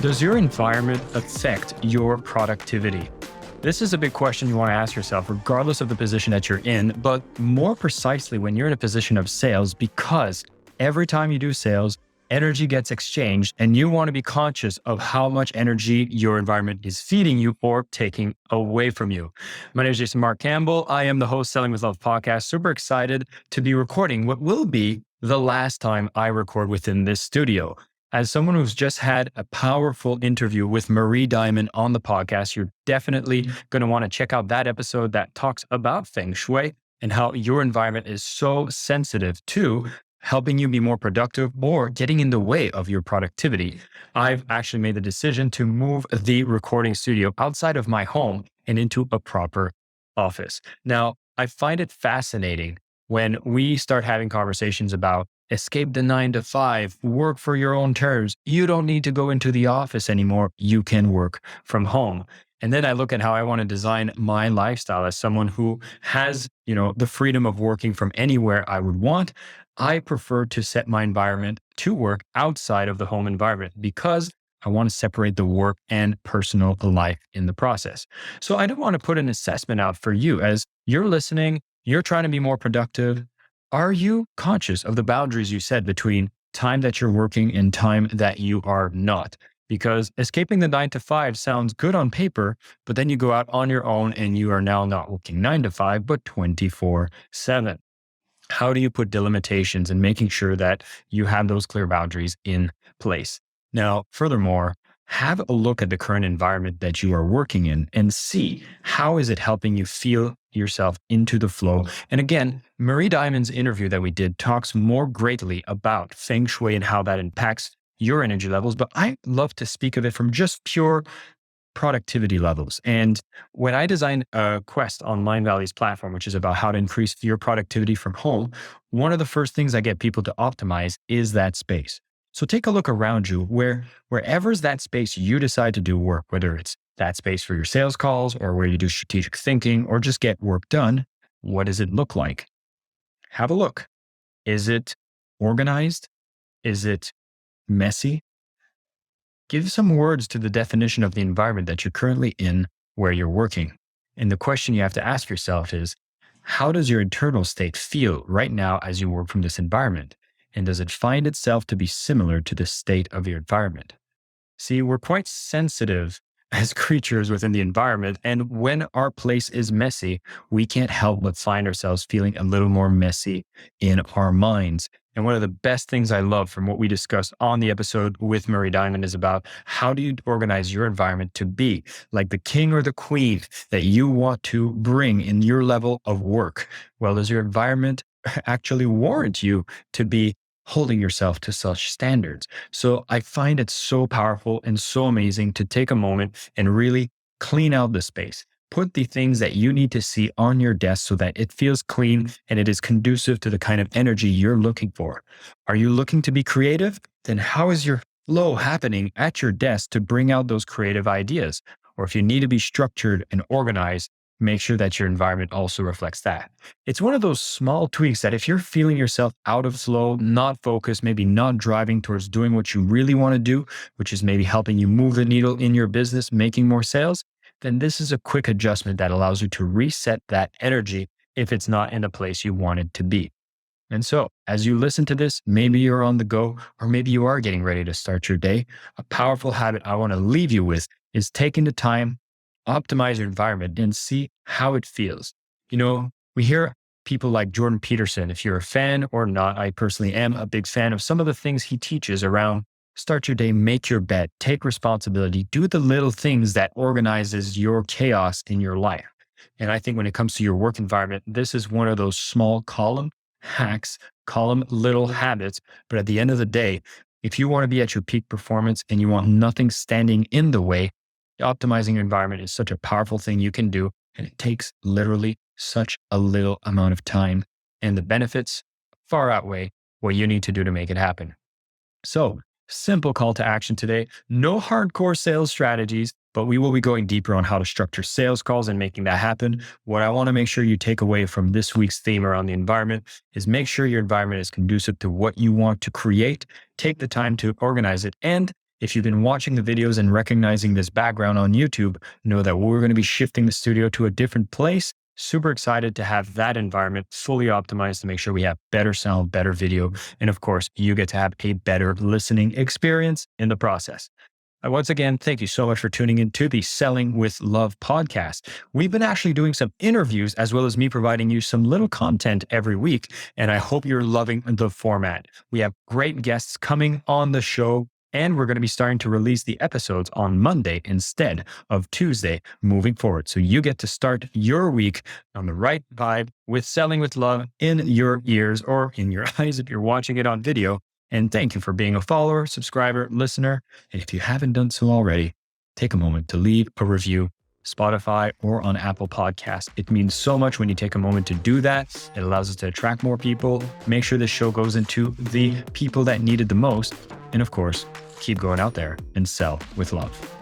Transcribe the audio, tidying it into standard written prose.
Does your environment affect your productivity? This is a big question you want to ask yourself, regardless of the position that you're in, but more precisely when you're in a position of sales, because every time you do sales, energy gets exchanged, and you want to be conscious of how much energy your environment is feeding you or taking away from you. My name is Marc Campbell. I am the host Selling with Love podcast. Super excited to be recording what will be the last time I record within this studio. As someone who's just had a powerful interview with Marie Diamond on the podcast, you're definitely going to want to check out that episode that talks about Feng Shui and how your environment is so sensitive to helping you be more productive or getting in the way of your productivity. I've actually made the decision to move the recording studio outside of my home and into a proper office. Now, I find it fascinating when we start having conversations about escape the 9 to 5, work for your own terms. You don't need to go into the office anymore. You can work from home. And then I look at how I want to design my lifestyle as someone who has, the freedom of working from anywhere I would want. I prefer to set my environment to work outside of the home environment because I want to separate the work and personal life in the process. So I don't want to put an assessment out for you as you're listening, you're trying to be more productive. Are you conscious of the boundaries you set between time that you're working and time that you are not? Because escaping the 9 to 5 sounds good on paper, but then you go out on your own and you are now not working 9 to 5, but 24/7. How do you put delimitations and making sure that you have those clear boundaries in place? Now, furthermore, have a look at the current environment that you are working in and see how is it helping you feel yourself into the flow. And again, Marie Diamond's interview that we did talks more greatly about Feng Shui and how that impacts your energy levels. But I love to speak of it from just pure productivity levels. And when I designed a Quest on Mindvalley's platform, which is about how to increase your productivity from home, one of the first things I get people to optimize is that space. So take a look around you wherever's that space you decide to do work, whether it's that space for your sales calls or where you do strategic thinking or just get work done. What does it look like? Have a look. Is it organized? Is it messy? Give some words to the definition of the environment that you're currently in where you're working. And the question you have to ask yourself is, how does your internal state feel right now as you work from this environment? And does it find itself to be similar to the state of your environment? See, we're quite sensitive as creatures within the environment. And when our place is messy, we can't help but find ourselves feeling a little more messy in our minds. And one of the best things I love from what we discussed on the episode with Marie Diamond is about how do you organize your environment to be like the king or the queen that you want to bring in your level of work? Well, does your environment actually warrant you to be holding yourself to such standards? So I find it so powerful and so amazing to take a moment and really clean out the space. Put the things that you need to see on your desk so that it feels clean and it is conducive to the kind of energy you're looking for. Are you looking to be creative? Then how is your flow happening at your desk to bring out those creative ideas? Or if you need to be structured and organized, make sure that your environment also reflects that. It's one of those small tweaks that if you're feeling yourself out of flow, not focused, maybe not driving towards doing what you really want to do, which is maybe helping you move the needle in your business, making more sales, then this is a quick adjustment that allows you to reset that energy if it's not in the place you want it to be. And so as you listen to this, maybe you're on the go, or maybe you are getting ready to start your day. A powerful habit I want to leave you with is taking the time, optimize your environment and see how it feels. We hear people like Jordan Peterson. If you're a fan or not, I personally am a big fan of some of the things he teaches around start your day, make your bed, take responsibility, do the little things that organizes your chaos in your life. And I think when it comes to your work environment, this is one of those small column hacks, column little habits. But at the end of the day, if you want to be at your peak performance and you want nothing standing in the way, optimizing your environment is such a powerful thing you can do. And it takes literally such a little amount of time. And the benefits far outweigh what you need to do to make it happen. So, simple call to action today. No hardcore sales strategies, but we will be going deeper on how to structure sales calls and making that happen. What I want to make sure you take away from this week's theme around the environment is make sure your environment is conducive to what you want to create. Take the time to organize it and If you've been watching the videos and recognizing this background on YouTube, know that we're going to be shifting the studio to a different place. Super excited to have that environment fully optimized to make sure we have better sound, better video, and of course, you get to have a better listening experience in the process. Once again, thank you so much for tuning in to the Selling with Love podcast. We've been actually doing some interviews as well as me providing you some little content every week, and I hope you're loving the format. We have great guests coming on the show, and we're going to be starting to release the episodes on Monday instead of Tuesday moving forward. So you get to start your week on the right vibe with Selling with Love in your ears or in your eyes if you're watching it on video. And thank you for being a follower, subscriber, listener. And if you haven't done so already, take a moment to leave a review, Spotify or on Apple Podcasts. It means so much when you take a moment to do that. It allows us to attract more people, make sure this show goes into the people that need it the most. And of course, keep going out there and sell with love.